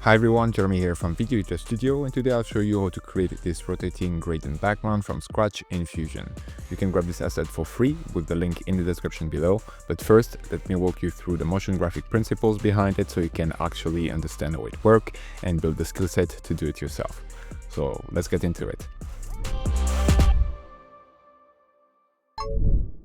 Hi everyone, Jeremy here from Video Studio, and today I'll show you how to create this rotating gradient background from scratch in Fusion. You can grab this asset for free with the link in the description below, but first let me walk you through the motion graphic principles behind it so you can actually understand how it works and build the skill set to do it yourself. So let's get into it.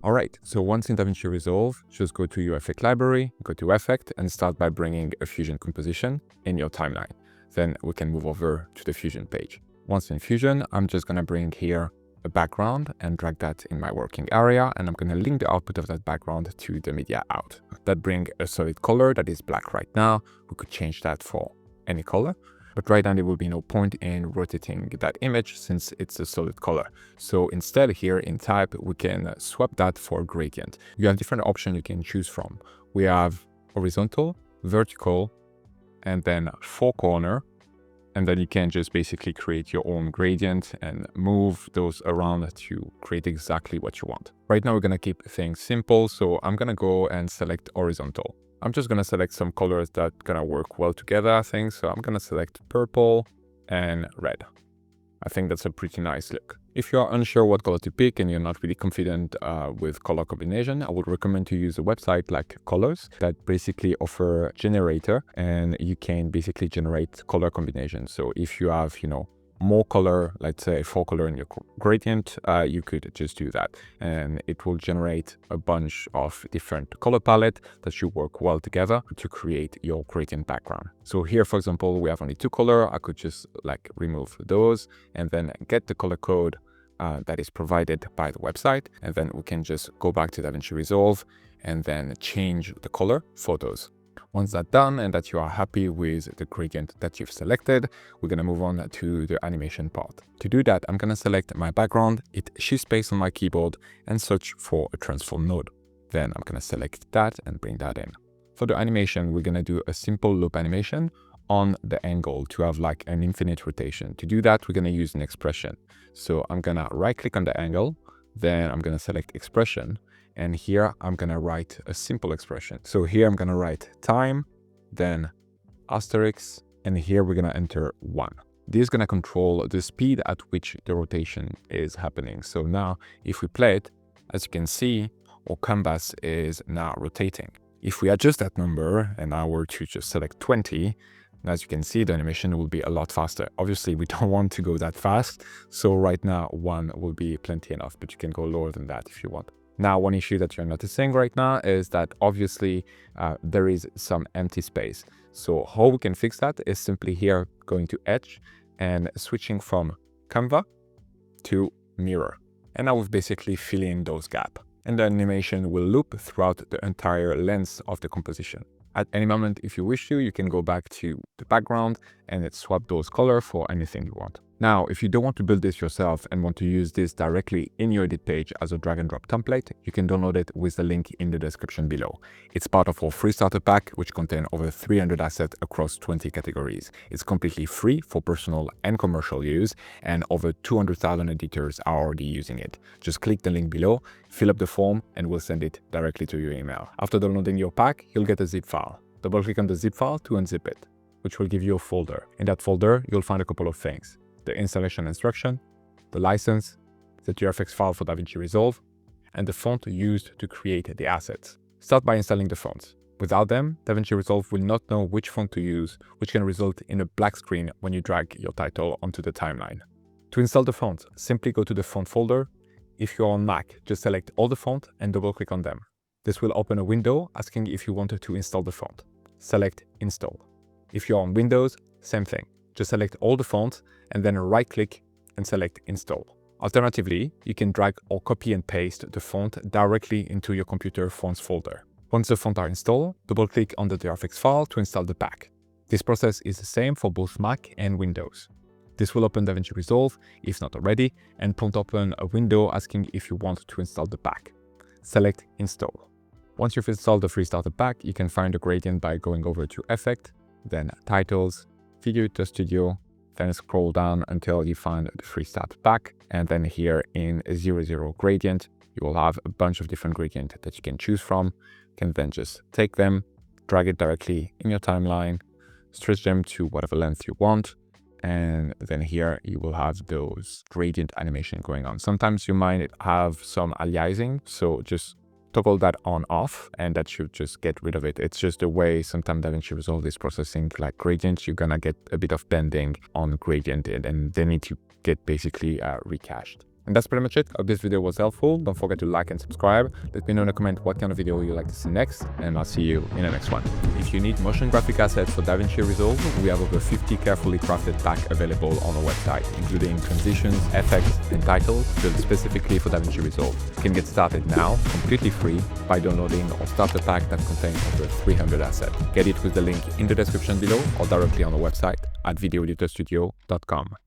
Alright, so once in DaVinci Resolve, just go to your effect library, go to effect and start by bringing a Fusion composition in your timeline. Then we can move over to the Fusion page. Once in Fusion, I'm just going to bring here a background and drag that in my working area, and I'm going to link the output of that background to the media out. That brings a solid color that is black right now. We could change that for any color. But right now there will be no point in rotating that image since it's a solid color. So instead here in type, we can swap that for gradient. You have different options you can choose from. We have horizontal, vertical, and then four corner. And then you can just basically create your own gradient and move those around to create exactly what you want. Right now we're going to keep things simple. So I'm going to go and select horizontal. I'm just going to select some colors that are going to work well together, I think. So I'm going to select purple and red. I think that's a pretty nice look. If you are unsure what color to pick and you're not really confident with color combination, I would recommend to use a website like Colors that basically offer generator, and you can basically generate color combinations. So if you have, more color, let's say 4 color in your gradient, you could just do that and it will generate a bunch of different color palette that should work well together to create your gradient background. So here, for example, we have only 2 color. I could just remove those and then get the color code that is provided by the website, and then we can just go back to DaVinci Resolve and then change the color for those. Once that's done and that you are happy with the gradient that you've selected, we're going to move on to the animation part. To do that, I'm going to select my background, hit shift space on my keyboard and search for a transform node. Then I'm going to select that and bring that in. For the animation, we're going to do a simple loop animation on the angle to have an infinite rotation. To do that, we're going to use an expression. So I'm going to right click on the angle, then I'm going to select expression. And here I'm going to write a simple expression. So here I'm going to write time, then asterisk, and here we're going to enter 1. This is going to control the speed at which the rotation is happening. So now if we play it, as you can see, our canvas is now rotating. If we adjust that number and I were to just select 20, as you can see, the animation will be a lot faster. Obviously, we don't want to go that fast. So right now 1 will be plenty enough, but you can go lower than that if you want. Now, one issue that you're noticing right now is that obviously there is some empty space. So how we can fix that is simply here going to Edge and switching from Canva to Mirror. And now we've basically fill in those gaps. And the animation will loop throughout the entire length of the composition. At any moment, if you wish to, you can go back to the background and swap those colors for anything you want. Now, if you don't want to build this yourself and want to use this directly in your edit page as a drag and drop template, you can download it with the link in the description below. It's part of our free starter pack, which contains over 300 assets across 20 categories. It's completely free for personal and commercial use, and over 200,000 editors are already using it. Just click the link below, fill up the form, and we'll send it directly to your email. After downloading your pack, you'll get a zip file. Double click on the zip file to unzip it, which will give you a folder. In that folder, you'll find a couple of things: the installation instruction, the license, the GFX file for DaVinci Resolve, and the font used to create the assets. Start by installing the fonts. Without them, DaVinci Resolve will not know which font to use, which can result in a black screen when you drag your title onto the timeline. To install the font, simply go to the font folder. If you're on Mac, just select all the font and double click on them. This will open a window asking if you wanted to install the font. Select Install. If you're on Windows, same thing. Just select all the fonts and then right click and select Install. Alternatively, you can drag or copy and paste the font directly into your computer fonts folder. Once the fonts are installed, double click on the DRFX file to install the pack. This process is the same for both Mac and Windows. This will open DaVinci Resolve, if not already, and prompt open a window asking if you want to install the pack. Select Install. Once you've installed the free starter pack, you can find the gradient by going over to Effect, then Titles, Video Studio, then scroll down until you find the free starter pack. And then here in 00 gradient, you will have a bunch of different gradients that you can choose from. You can then just take them, drag it directly in your timeline, stretch them to whatever length you want. And then here you will have those gradient animation going on. Sometimes you might have some aliasing, so just toggle that on off and that should just get rid of it. It's just the way sometimes DaVinci Resolve is processing like gradients. You're gonna get a bit of bending on gradient and they need to get basically recached. And that's pretty much it. I hope this video was helpful. Don't forget to like and subscribe. Let me know in a comment what kind of video you'd like to see next, and I'll see you in the next one. If you need motion graphic assets for DaVinci Resolve, we have over 50 carefully crafted packs available on our website, including transitions, effects, and titles built specifically for DaVinci Resolve. You can get started now, completely free, by downloading our starter pack that contains over 300 assets. Get it with the link in the description below or directly on our website at videoeditorstudio.com.